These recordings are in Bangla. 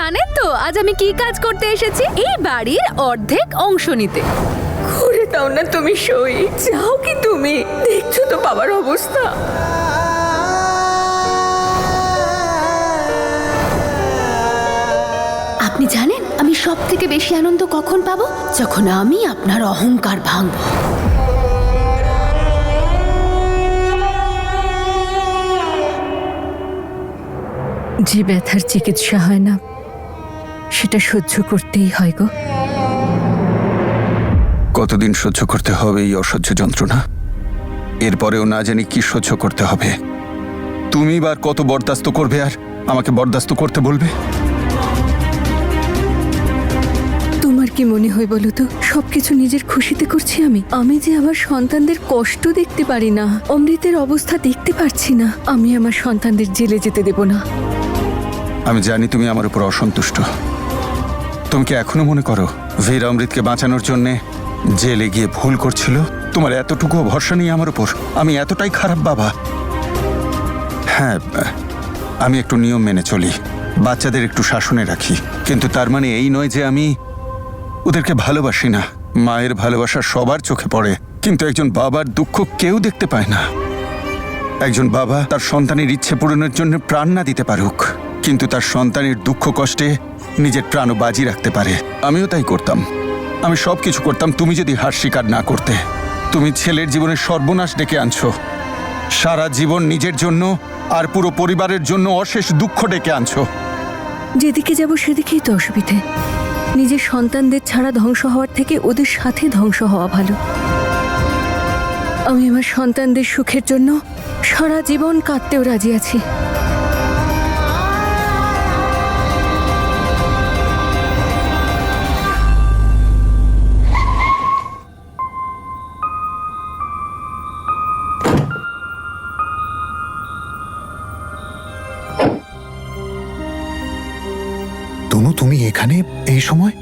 জানেন তো আজ আমি কি কাজ করতে এসেছি? এই বাড়ির অর্ধেক অংশ নিতে। করে দাও না তুমি সই, যাও কি তুমি? দেখছো তো বাবার অবস্থা। আপনি জানেন আমি সব থেকে বেশি আনন্দ কখন পাবো? যখন আমি আপনার অহংকার ভাঙবো। যে ব্যথার চিকিৎসা হয় না সেটা সহ্য করতেই হয় গো। কতদিন সহ্য করতে হবে এই অসহ্য যন্ত্রণা? এরপরেও না জানি কি সহ্য করতে হবে। তুমি বা কত বরদাস্ত করবে আর আমাকে বরদাস্ত করতে বলবে? তোমার কি মনে হয় বলো তো, সবকিছু নিজের খুশিতে করছি আমি? আমি যে আমার সন্তানদের কষ্ট দেখতে পারি না, অমৃতের অবস্থা দেখতে পারছি না। আমি আমার সন্তানদের জেলে যেতে দেব না। আমি জানি তুমি আমার উপর অসন্তুষ্ট। তুমি কি এখনো মনে করো বীর অমৃতকে বাঁচানোর জন্যে জেলে গিয়ে ভুল করছিল? তোমার এতটুকু ভরসা নেই আমার উপর? আমি এতটাই খারাপ বাবা? হ্যাঁ, আমি একটু নিয়ম মেনে চলি, বাচ্চাদের একটু শাসনে রাখি, কিন্তু তার মানে এই নয় যে আমি ওদেরকে ভালোবাসি না। মায়ের ভালোবাসা সবার চোখে পড়ে, কিন্তু একজন বাবার দুঃখ কেউ দেখতে পায় না। একজন বাবা তার সন্তানের ইচ্ছে পূরণের জন্য প্রাণ না দিতে পারুক, কিন্তু তার সন্তানের দুঃখ কষ্টে নিজের প্রাণও বাজি রাখতে পারে। আমিও তাই করতাম, আমি সব কিছু করতাম তুমি যদি হার স্বীকার না করতে। তুমি ছেলের জীবনে সর্বনাশ ডেকে আনছো, সারা জীবন নিজের জন্য আর পুরো পরিবারের জন্য অশেষ দুঃখ ডেকে আনছো। যেদিকে যাব সেদিকেই তো অসুবিধে। নিজের সন্তানদের ছাড়া ধ্বংস হওয়ার থেকে ওদের সাথে ধ্বংস হওয়া ভালো। আমি আমার সন্তানদের সুখের জন্য সারা জীবন কাঁদতেও রাজি আছি। তনু, তুমি এখানে এই সময়?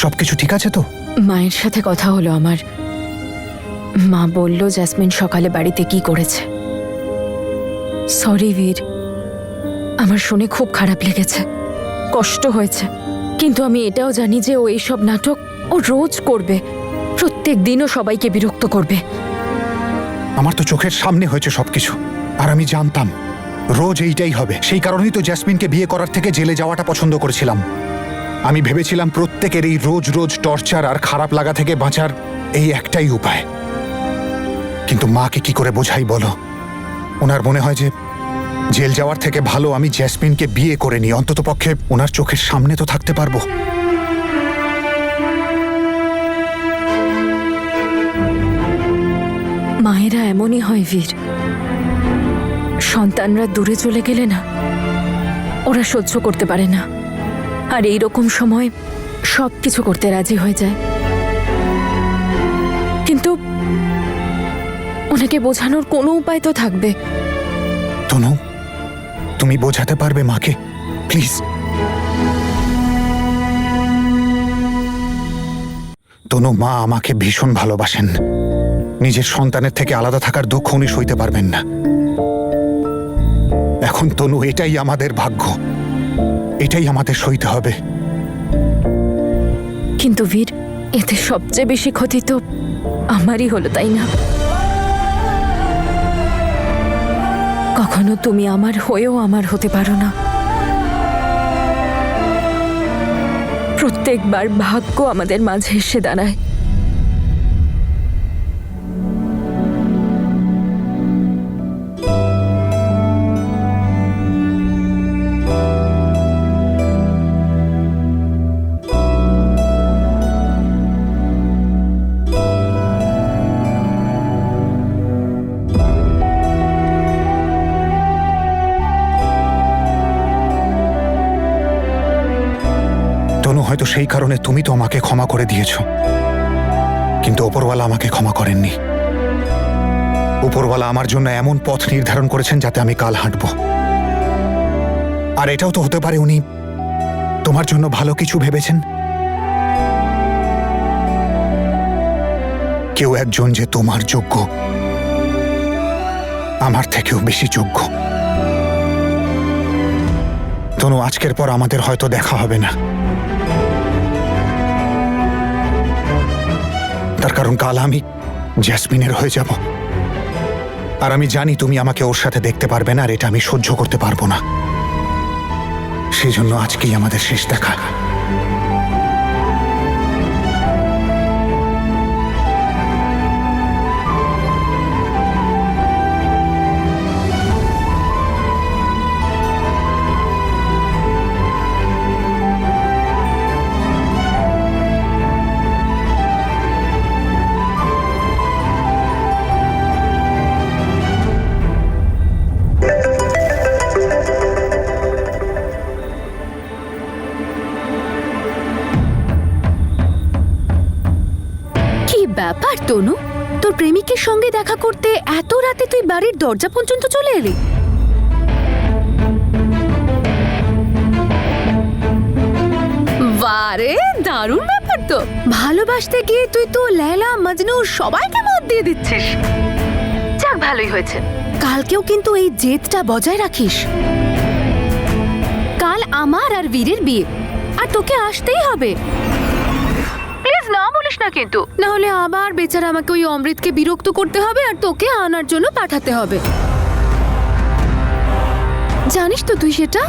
সবকিছু ঠিক আছে তো? মায়ের সাথে কথা হলো আমার। মা বলল জ্যাসমিন সকালে বাড়িতে কি করেছে। সরি বীর, আমার শুনে খুব খারাপ লেগেছে, কষ্ট হয়েছে, কিন্তু আমি এটাও জানি যে ও এইসব নাটক ও রোজ করবে, প্রত্যেক দিনও সবাইকে বিরক্ত করবে। আমার তো চোখের সামনে হয়েছে সবকিছু, আর আমি জানতাম রোজ এইটাই হবে। সেই কারণেই তো জ্যাসমিনকে বিয়ে করার থেকে জেলে যাওয়াটা পছন্দ করেছিলাম। আমি ভেবেছিলাম প্রত্যেকের এই রোজ রোজ টর্চার আর খারাপ লাগা থেকে বাঁচার এই একটাই উপায়। কিন্তু মাকে কি করে বোঝাই বলো? ওনার মনে হয় যে জেল যাওয়ার থেকে ভালো আমি জ্যাসমিনকে বিয়ে করে নিই, অন্তত পক্ষে ওনার চোখের সামনে তো থাকতে পারবো। মায়েরা এমনই হয় বীর, সন্তানরা দূরে চলে গেলে না ওরা সহ্য করতে পারে না, আর এই রকম সময় সব কিছু করতে রাজি হয়ে যায়। কিন্তু ওনাকে বোঝানোর কোনো উপায় তো থাকবে। তনু, তুমি বোঝাতে পারবে মাকে প্লিজ? তনু, মা আমাকে ভীষণ ভালোবাসেন। নিজের সন্তানের থেকে আলাদা থাকার দুঃখ উনি সইতে পারবেন না। এখন তনু, এটাই আমাদের ভাগ্য, এটাই আমাদের সইতে হবে। কিন্তু বীর, এতে সবচেয়ে বেশি ক্ষতি তো আমারই হলো, তাই না? কখনো তুমি আমার হয়েও আমার হতে পারো না। প্রত্যেকবার ভাগ্য আমাদের মাঝে এসে দাঁড়ায়। তনু, হয়তো সেই কারণে তুমি তো আমাকে ক্ষমা করে দিয়েছ, কিন্তু ওপরওয়ালা আমাকে ক্ষমা করেননি। ওপরওয়ালা আমার জন্য এমন পথ নির্ধারণ করেছেন যাতে আমি কাল হাঁটব। আর এটাও তো হতে পারে উনি তোমার জন্য ভালো কিছু ভেবেছেন। কেউ একজন যে তোমার যোগ্য, আমার থেকেও বেশি যোগ্য। তনু, আজকের পর আমাদের হয়তো দেখা হবে না। তার কারণ কাল আমি জ্যাসমিনের হয়ে যাব, আর আমি জানি তুমি আমাকে ওর সাথে দেখতে পারবে না, আর এটা আমি সহ্য করতে পারবো না। সেই জন্য আজকেই আমাদের শেষ দেখা। কি ব্যাপার তনু, তোর প্রেমিকের সঙ্গে দেখা করতে এত রাতে তুই বাড়ির দরজা পর্যন্ত চলে এলি? বারে, দারুণ ব্যাপার তো। ভালোবাসতে গিয়ে তুই তো লেলা মজনু সবাইকে মত দিয়ে দিচ্ছিস। যাক, ভালোই হয়েছে। কালকেও কিন্তু এই জেদটা বজায় রাখিস। কাল আমার আর বীরের বিয়ে, আর তোকে আসতেই হবে। প্লিজ না বলিস না কিন্তু, না হলে আবার বেচারা আমাকে ওই অমৃতকে বিরক্ত করতে হবে আর তোকে আনার জন্য পাঠাতে হবে। জানিস তো তুই সেটা?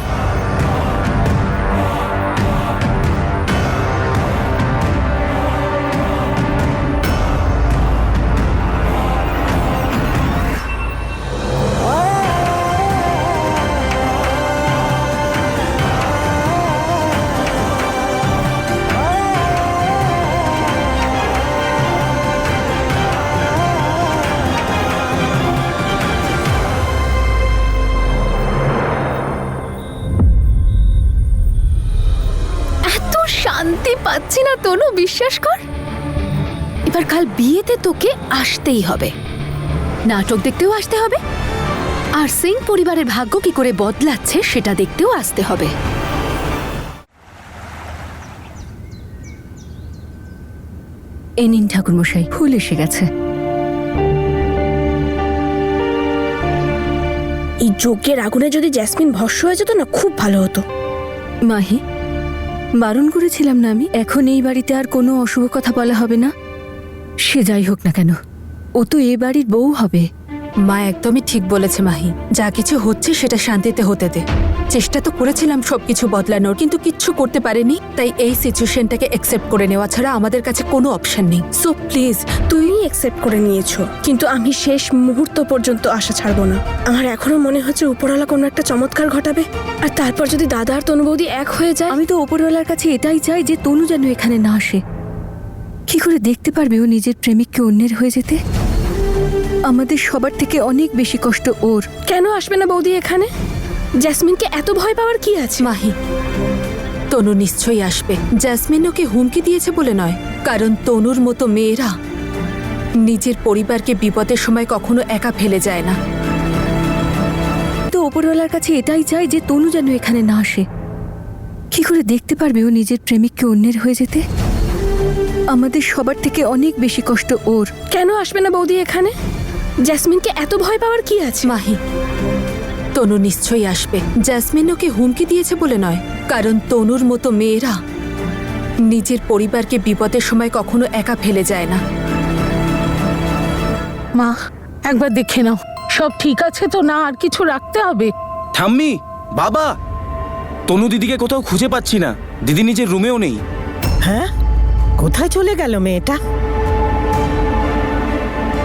শান্তি পাচ্ছি না তনু, বিশ্বাস কর। এবার কাল বিয়েতে তোকে আসতেই হবে, নাটক দেখতেও আসতে হবে, আর সিং পরিবারের ভাগ্য কি করে বদলাচ্ছে সেটা দেখতেও আসতে হবে। এই নিন ঠাকুরমশাই, ফুল এসে গেছে। এই যজ্ঞের আগুনে যদি জ্যাসমিন ভস্ম হয়ে যেত না, খুব ভালো হতো। মাহি, বারণ করেছিলাম না আমি? এখন এই বাড়িতে আর কোনো অশুভ কথা বলা হবে না। সে যাই হোক না কেন, ও তো এ বাড়ির বউ হবে। মা একদমই ঠিক বলেছে মাহি। যা কিছু হচ্ছে সেটা শান্তিতে হতে দে। চেষ্টা তো করেছিলাম সবকিছু বদলানোর, কিন্তু কিচ্ছু করতে পারেনি। তাই এই সিচুয়েশনটাকে অ্যাকসেপ্ট করে নেওয়া ছাড়া আমাদের কাছে কোনো অপশন নেই। সো প্লিজ, তুমি অ্যাকসেপ্ট করে নিয়েছো, কিন্তু আমি শেষ মুহূর্ত পর্যন্ত আশা ছাড়বো না। আমার এখনো মনে হচ্ছে উপরওয়ালা কোনো একটা চমৎকার ঘটাবে, আর তারপর যদি দাদা আর তনু বৌদি এক হয়ে যায়। আমি তো ওপরওয়ালার কাছে এটাই চাই যে তনু যেন এখানে না আসে। কি করে দেখতে পারবে ও নিজের প্রেমিককে অন্যের হয়ে যেতে? আমাদের সবার থেকে অনেক বেশি কষ্ট ওর। কেন আসবে না বৌদি এখানে? জ্যাসমিনকে এত ভয় পাওয়ার কি আছে? মাহি, তনু নিশ্চয়ই আসবে। জ্যাসমিন ওকে হুমকি দিয়েছে বলে নয়, কারণ তনুর মতো মেয়েরা নিজের পরিবারকে বিপদের সময় কখনো একা ফেলে যায় না। তো ওপরওয়ালার কাছে এটাই চাই যে তনু যেন এখানে না আসে। কি করে দেখতে পারবে ও নিজের প্রেমিককে অন্যের হয়ে যেতে? আমাদের সবার থেকে অনেক বেশি কষ্ট ওর। কেন আসবে না বৌদি এখানে? জ্যাসমিনকে এত ভয় পাওয়ার কি আছে? মাহি, তনু নিশ্চয়ই আসবে। জ্যাসমিন ওকে হুমকি দিয়েছে বলে নয়, কারণ তনুর মতো মেয়েরা নিজের পরিবারকে বিপদের সময় কখনো একা ফেলে যায় না। মা, একবার দেখে নাও সব ঠিক আছে তো না, আর কিছু রাখতে হবে? ঠাম্মি, বাবা, তনু দিদিকে কোথাও খুঁজে পাচ্ছি না। দিদি নিজের রুমেও নেই। হ্যাঁ, কোথায় চলে গেল মেয়েটা?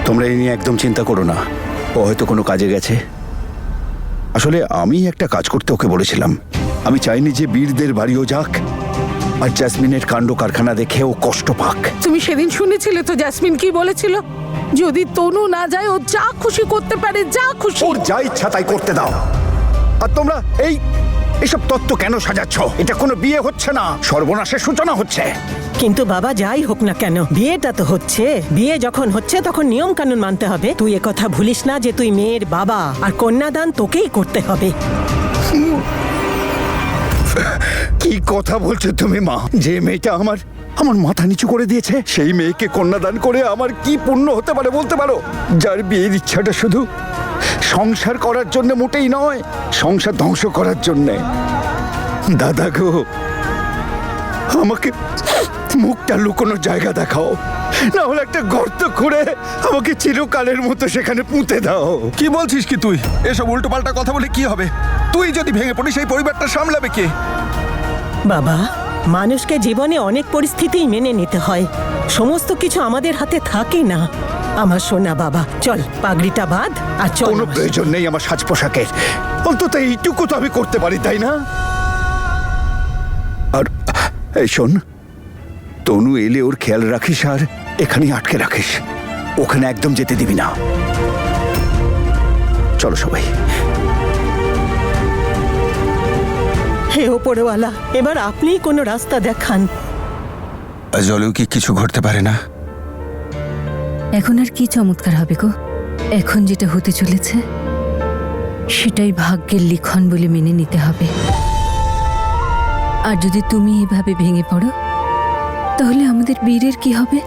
তোমরা এই নিয়ে একদম চিন্তা করো না, ও হয়তো কোনো কাজে গেছে। আসলে আমি একটা কাজ করতে ওকে বলেছিলাম। আমি চাইনি যে বীরদের বাড়িও যাক আর জ্যাসমিনের কাণ্ড কারখানা দেখে ও কষ্ট পাক। তুমি সেদিন শুনেছিলে তো জ্যাসমিন কি বলেছিল? যদি তনু না যায় ও যা খুশি করতে পারে, যা খুশি। ওর যা ইচ্ছা তাই করতে দাও। আর তোমরা এইসব তত্ত্ব কেন সাজাচ্ছ? এটা কোনো বিয়ে হচ্ছে না, সর্বনাশের সূচনা হচ্ছে। কিন্তু বাবা, যাই হোক না কেন, বিয়েটা তো হচ্ছে। বিয়ে যখন হচ্ছে তখন নিয়ম কানুন মানতে হবে। তুই কথা ভুলিস না যে তুই মেয়ের বাবা, আর কন্যাদান তোকেই করতে হবে। কি কথা বলছো তুমি মা? যে মেয়েটা আমার মাথা নিচু করে দিয়েছে, সেই মেয়েকে কন্যাদান করে আমার কি পুণ্য হতে পারে বলতে পারো? যার বিয়ের ইচ্ছাটা শুধু সংসার করার জন্য মোটেই নয়, সংসার ধ্বংস করার জন্যে। দাদা গো, আমাকে মুখটা লুকোনোর জায়গা দেখাও, না হলে একটা গর্ত খুঁড়ে আমাকে চিরকালের মতো সেখানে পুঁতে দাও। কি বলছিস কি তুই? এসব উল্টোপাল্টা কথা বলে কি হবে? তুই যদি ভেঙে পড়িস সেই পরিবারটা সামলাবে কে? বাবা, মানুষকে জীবনে অনেক পরিস্থিতিই মেনে নিতে হয়, সমস্ত কিছু আমাদের হাতে থাকে না। আমার সোনা বাবা, চল পাগড়িটা বাঁধ আর চল। কোনো প্রয়োজন নেই আমার সাজ পোশাকের, অন্তত এইটুকু তো আমি করতে পারি, তাই না? আর এই শোন, তনু এলে ওর খেয়াল রাখিস আর এখানেই আটকে রাখিস, ওখানে একদম যেতে দিবি না। চলো সবাই। হে ওপরওয়ালা, এবার আপনিই কোনো রাস্তা দেখান। জলেও কি কিছু ঘটতে পারে না? এখন আর কি চমৎকার হবে গো? এখন যেটা হতে চলেছে সেটাই ভাগ্যের লিখন বলে মেনে নিতে হবে। আর যদি তুমি এভাবে ভেঙে পড়ো তাহলে আমাদের বীরের কি হবে?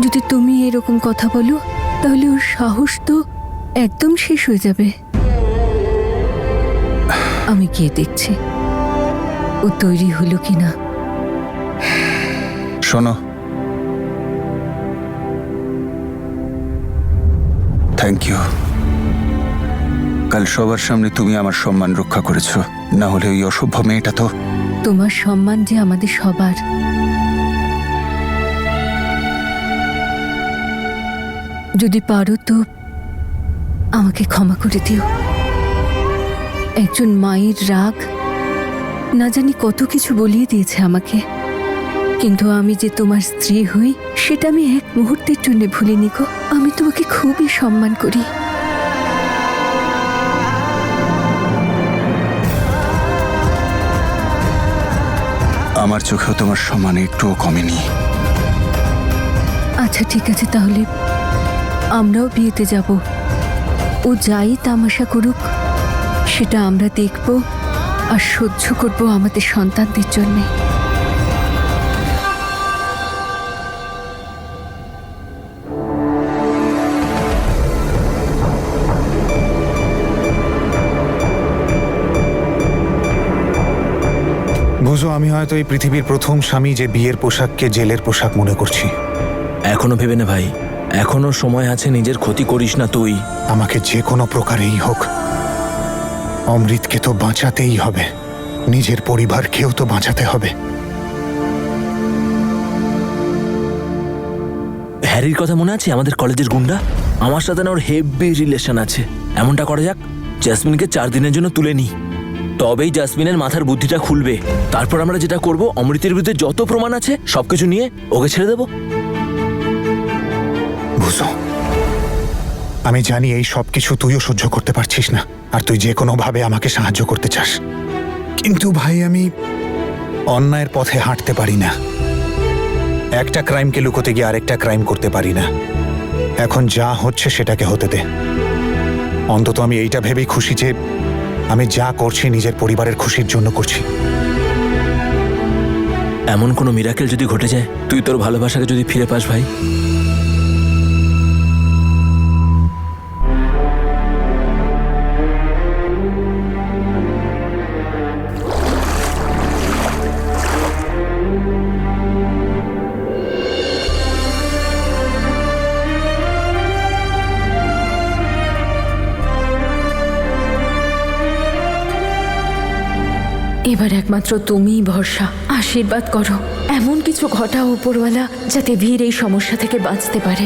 যদি তুমি এরকম কথা বলো তাহলে ওর সাহস তো একদম শেষ হয়ে যাবে। আমি গিয়ে দেখছি ও তৈরি হলো কিনা। শোনো, থ্যাংক ইউ। কাল সবার সামনে তুমি আমার সম্মান রক্ষা করেছো, না হলে ওই অসভ্য মেয়েটা তো। তোমার সম্মান যে আমাদের সবার। যদি পারো তো আমাকে ক্ষমা করে দিও। একজন মায়ের রাগ না জানি কত কিছু বলিয়ে দিয়েছে আমাকে, কিন্তু আমি যে তোমার স্ত্রী হই সেটা আমি এক মুহূর্তের জন্য ভুলিনি গো। আমি তোমাকে খুবই সম্মান করি। আমার চোখেও তোমার সম্মান একটুও কমেনি। আচ্ছা ঠিক আছে, তাহলে আমরাও বিয়েতে যাব। ও যাই তামাশা করুক সেটা আমরা দেখব আর সহ্য করব আমাদের সন্তানদের জন্যে। বুঝো, আমি হয়তো এই পৃথিবীর প্রথম স্বামী যে বিয়ের পোশাককে জেলের পোশাক মনে করছি। এখনো ভেবে না ভাই, এখনো সময় আছে, নিজের ক্ষতি করিস না তুই। আমাকে যে কোনো প্রকারেই হোক অমৃতকে তো বাঁচাতেই হবে, নিজের পরিবারকেও তো বাঁচাতে হবে। হ্যারির কথা মনে আছে? আমাদের কলেজের গুন্ডা, আমার সাথে না ওর হেভি রিলেশন আছে। এমনটা করা যাক, জেসমিনকে 4 দিনের জন্য তুলে নিই, তবেই জেসমিনের মাথার বুদ্ধিটা খুলবে। তারপর আমরা যেটা করব, অমৃতের বিরুদ্ধে যত প্রমাণ আছে সবকিছু নিয়ে ওকে ছেড়ে দেব। বুঝো, আমি জানি এই সব কিছু তুইও সহ্য করতে পারছিস না, আর তুই যে কোনোভাবে আমাকে সাহায্য করতে চাস, কিন্তু ভাই আমি অন্যায়ের পথে হাঁটতে পারি না। একটা ক্রাইমকে লুকোতে গিয়ে আরেকটা ক্রাইম করতে পারি না। এখন যা হচ্ছে সেটাকে হতে দে। অন্তত আমি এইটা ভেবেই খুশি যে আমি যা করছি নিজের পরিবারের খুশির জন্য করছি। এমন কোনো মিরাকেল যদি ঘটে যায়, তুই তোর ভালোবাসাকে যদি ফিরে পাস ভাই, এবার একমাত্র তুমিই ভরসা। আশীর্বাদ করো, এমন কিছু ঘটাও উপরওয়ালা যাতে বীর এই সমস্যা থেকে বাঁচতে পারে।